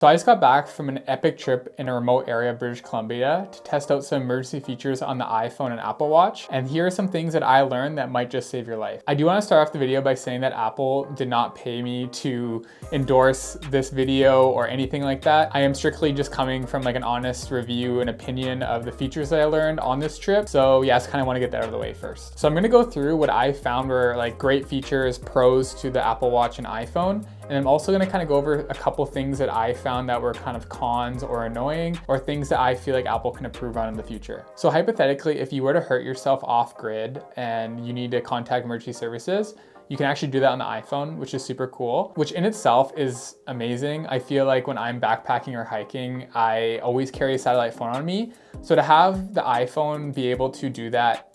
So I just got back from an epic trip in a remote area of British Columbia to test out some emergency features on the iPhone and Apple Watch. And here are some things that I learned that might just save your life. I do want to start off the video by saying that Apple did not pay me to endorse this video or anything like that. I am strictly just coming from like an honest review and opinion of the features that I learned on this trip. So yeah, I just kind of want to get that out of the way first. So I'm going to go through what I found were like great features, pros to the Apple Watch and iPhone. And I'm also gonna kind of go over a couple things that I found that were kind of cons or annoying, or things that I feel like Apple can improve on in the future. So hypothetically, if you were to hurt yourself off grid and you need to contact emergency services, you can actually do that on the iPhone, which is super cool, which in itself is amazing. I feel like when I'm backpacking or hiking, I always carry a satellite phone on me. So to have the iPhone be able to do that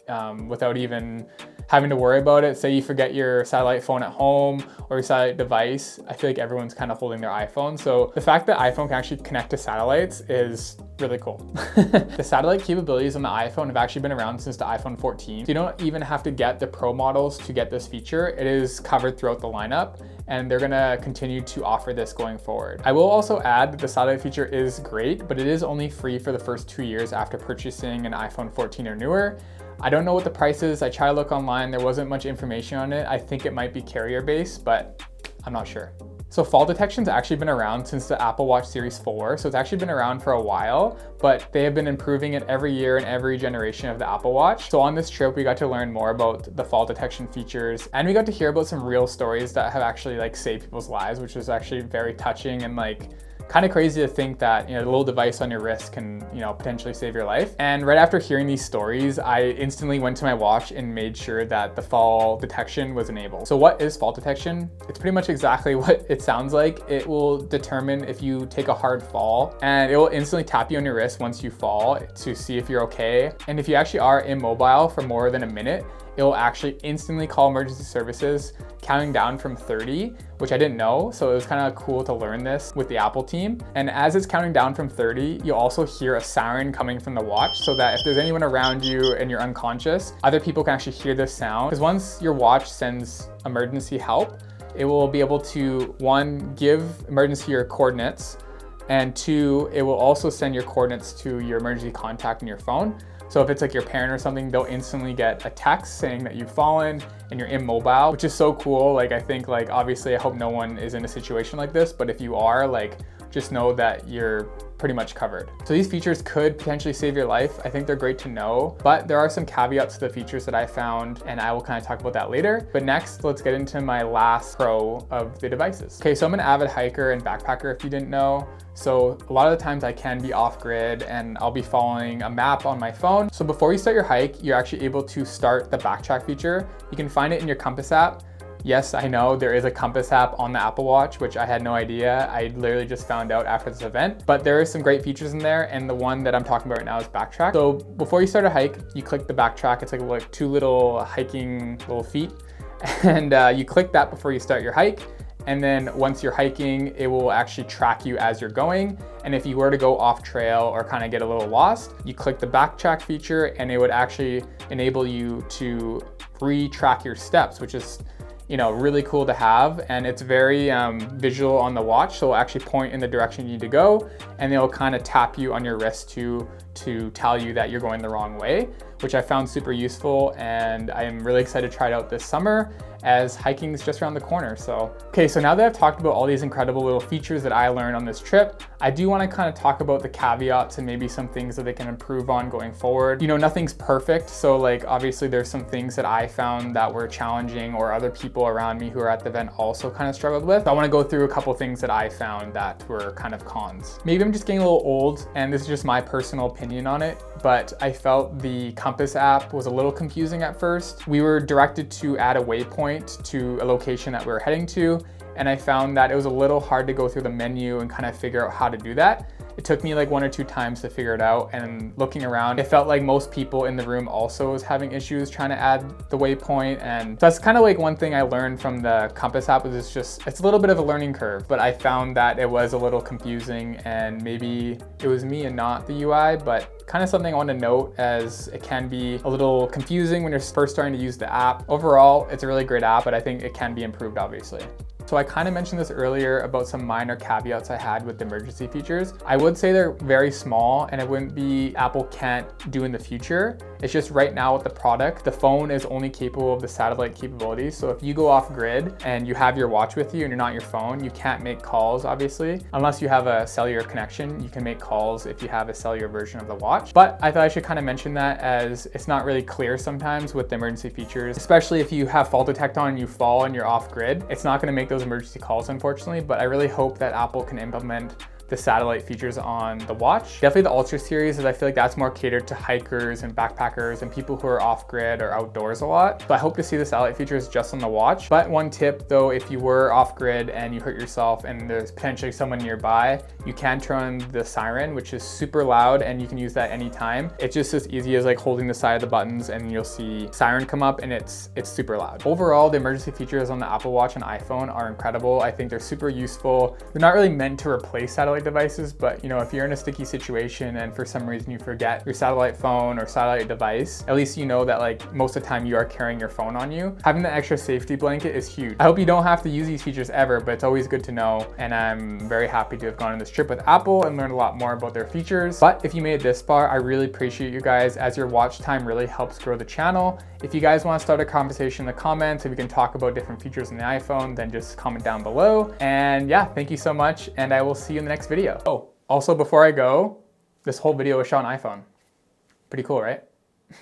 without even having to worry about it, say you forget your satellite phone at home or your satellite device, I feel like everyone's kind of holding their iPhone. So the fact that iPhone can actually connect to satellites is really cool. The satellite capabilities on the iPhone have actually been around since the iPhone 14. So you don't even have to get the Pro models to get this feature. It is covered throughout the lineup, and they're gonna continue to offer this going forward. I will also add that the satellite feature is great, but it is only free for the first 2 years after purchasing an iPhone 14 or newer. I don't know what the price is. I tried to look online. There wasn't much information on it. I think it might be carrier based, but I'm not sure. So fall detection's actually been around since the Apple Watch Series 4. So it's actually been around for a while, but they have been improving it every year in every generation of the Apple Watch. So on this trip, we got to learn more about the fall detection features, and we got to hear about some real stories that have actually like saved people's lives, which was actually very touching and like kind of crazy to think that, you know, the little device on your wrist can, you know, potentially save your life. And right after hearing these stories, I instantly went to my watch and made sure that the fall detection was enabled. So what is fall detection? It's pretty much exactly what it sounds like. It will determine if you take a hard fall, and it will instantly tap you on your wrist once you fall to see if you're okay. And if you actually are immobile for more than a minute, it will actually instantly call emergency services, counting down from 30, which I didn't know. So it was kind of cool to learn this with the Apple team. And as it's counting down from 30, you'll also hear a siren coming from the watch, so that if there's anyone around you and you're unconscious, other people can actually hear this sound. Because once your watch sends emergency help, it will be able to, one, give emergency your coordinates, and two, it will also send your coordinates to your emergency contact in your phone. So if it's like your parent or something, they'll instantly get a text saying that you've fallen and you're immobile, which is so cool. Like, I think, like, obviously I hope no one is in a situation like this, but if you are, like, just know that you're pretty much covered. So these features could potentially save your life. I think they're great to know, but there are some caveats to the features that I found, and I will kind of talk about that later. But next, let's get into my last pro of the devices. Okay, so I'm an avid hiker and backpacker, if you didn't know. So a lot of the times I can be off grid and I'll be following a map on my phone. So before you start your hike, you're actually able to start the backtrack feature. You can find it in your compass app. Yes, I know there is a compass app on the Apple Watch, which I had no idea. I literally just found out after this event, but there is some great features in there. And the one that I'm talking about right now is backtrack. So before you start a hike, you click the backtrack. It's like two little hiking little feet. And you click that before you start your hike. And then once you're hiking, it will actually track you as you're going. And if you were to go off trail or kind of get a little lost, you click the backtrack feature and it would actually enable you to re-track your steps, which is, you know, really cool to have. And it's very visual on the watch. So it'll actually point in the direction you need to go, and it'll kind of tap you on your wrist to tell you that you're going the wrong way, which I found super useful. And I am really excited to try it out this summer, as hiking is just around the corner. So, okay, so now that I've talked about all these incredible little features that I learned on this trip, I do want to kind of talk about the caveats and maybe some things that they can improve on going forward. You know, nothing's perfect. So like, obviously there's some things that I found that were challenging, or other people around me who are at the event also kind of struggled with. So I want to go through a couple things that I found that were kind of cons. Maybe I'm just getting a little old, and this is just my personal opinion on it, but I felt the compass app was a little confusing at first. We were directed to add a waypoint to a location that we were heading to, and I found that it was a little hard to go through the menu and kind of figure out how to do that. It took me like 1 or 2 times to figure it out, and looking around, it felt like most people in the room also was having issues trying to add the waypoint. And so that's kind of like one thing I learned from the compass app, is it's a little bit of a learning curve, but I found that it was a little confusing, and maybe it was me and not the UI, but kind of something I want to note, as it can be a little confusing when you're first starting to use the app. Overall, it's a really great app, but I think it can be improved, obviously. So I kind of mentioned this earlier about some minor caveats I had with the emergency features. I would say they're very small and it wouldn't be Apple can't do in the future. It's just right now with the product, the phone is only capable of the satellite capabilities. So if you go off grid and you have your watch with you and you're not your phone, you can't make calls, obviously. Unless you have a cellular connection, you can make calls if you have a cellular version of the watch. But I thought I should kind of mention that, as it's not really clear sometimes with the emergency features, especially if you have fall detect on and you fall and you're off grid. It's not going to make those emergency calls, unfortunately, but I really hope that Apple can implement the satellite features on the watch. Definitely the Ultra series, as I feel like that's more catered to hikers and backpackers and people who are off grid or outdoors a lot. So I hope to see the satellite features just on the watch. But one tip though, if you were off grid and you hurt yourself and there's potentially someone nearby, you can turn on the siren, which is super loud, and you can use that anytime. It's just as easy as like holding the side of the buttons and you'll see siren come up, and it's super loud. Overall, the emergency features on the Apple Watch and iPhone are incredible. I think they're super useful. They're not really meant to replace satellite devices, but you know, if you're in a sticky situation and for some reason you forget your satellite phone or satellite device, at least you know that like most of the time you are carrying your phone on you. Having the extra safety blanket is huge. I hope you don't have to use these features ever, but it's always good to know, and I'm very happy to have gone on this trip with Apple and learned a lot more about their features. But if you made it this far, I really appreciate you guys, as your watch time really helps grow the channel. If you guys want to start a conversation in the comments, if we can talk about different features in the iPhone, then just comment down below. And yeah, thank you so much, and I will see you in the next video. Oh, also before I go, this whole video was shot on iPhone. Pretty cool, right?